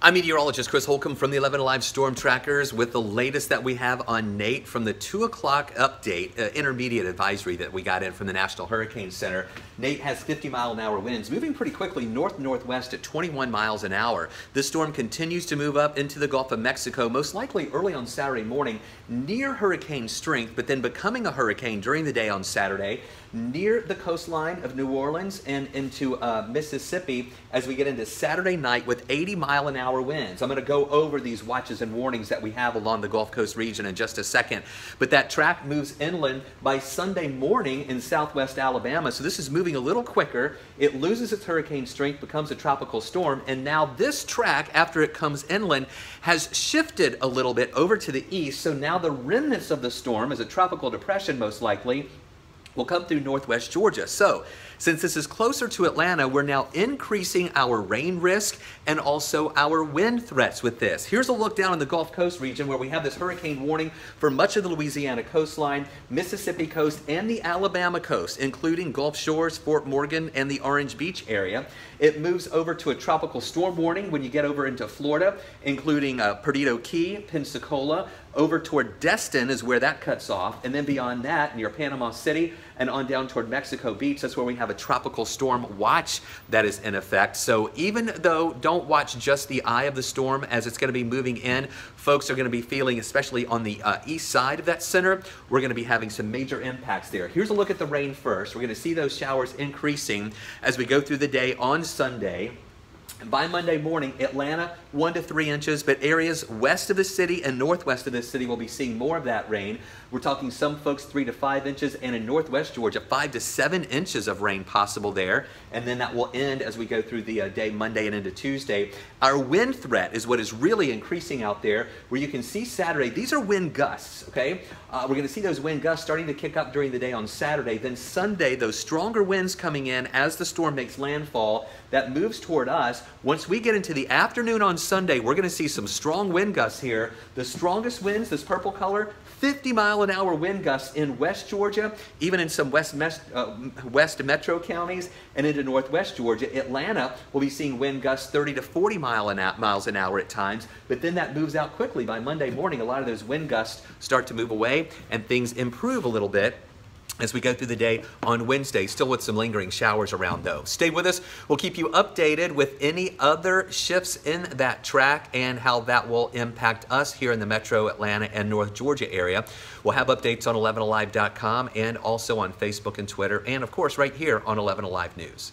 I'm meteorologist Chris Holcomb from the 11 Alive Storm Trackers with the latest that we have on Nate from the 2 o'clock update, intermediate advisory that we got in from the National Hurricane Center. Nate has 50-mile-an-hour winds moving pretty quickly north-northwest at 21 miles an hour. This storm continues to move up into the Gulf of Mexico, most likely early on Saturday morning, near hurricane strength, but then becoming a hurricane during the day on Saturday, near the coastline of New Orleans and into Mississippi as we get into Saturday night with 80-mile-an-hour winds. I'm going to go over these watches and warnings that we have along the Gulf Coast region in just a second. But that track moves inland by Sunday morning in southwest Alabama. So this is moving a little quicker. It loses its hurricane strength, becomes a tropical storm. And now this track, after it comes inland, has shifted a little bit over to the east. So now the remnants of the storm, as a tropical depression most likely, will come through northwest Georgia. So, since this is closer to Atlanta, we're now increasing our rain risk and also our wind threats with this. Here's a look down in the Gulf Coast region where we have this hurricane warning for much of the Louisiana coastline, Mississippi coast, and the Alabama coast, including Gulf Shores, Fort Morgan, and the Orange Beach area. It moves over to a tropical storm warning when you get over into Florida, including Perdido Key, Pensacola, over toward Destin is where that cuts off, and then beyond that, near Panama City and on down toward Mexico Beach, that's where we have a tropical storm watch that is in effect. So even though don't watch just the eye of the storm as it's going to be moving in, folks are going to be feeling, especially on the east side of that center, we're going to be having some major impacts there. Here's a look at the rain first. We're going to see those showers increasing as we go through the day on Sunday. By Monday morning, Atlanta, 1 to 3 inches, but areas west of the city and northwest of the city will be seeing more of that rain. We're talking some folks 3 to 5 inches, and in northwest Georgia, 5 to 7 inches of rain possible there. And then that will end as we go through the day Monday and into Tuesday. Our wind threat is what is really increasing out there, where you can see Saturday. These are wind gusts, okay? We're going to see those wind gusts starting to kick up during the day on Saturday. Then Sunday, those stronger winds coming in as the storm makes landfall, that moves toward us. Once we get into the afternoon on Sunday, we're going to see some strong wind gusts here. The strongest winds, this purple color, 50-mile-an-hour wind gusts in West Georgia, even in some west metro counties and into northwest Georgia. Atlanta will be seeing wind gusts 30 to 40 miles an hour at times, but then that moves out quickly. By Monday morning, a lot of those wind gusts start to move away and things improve a little bit as we go through the day on Wednesday, still with some lingering showers around though. Stay with us. We'll keep you updated with any other shifts in that track and how that will impact us here in the metro Atlanta and North Georgia area. We'll have updates on 11alive.com and also on Facebook and Twitter, and of course right here on 11 Alive News.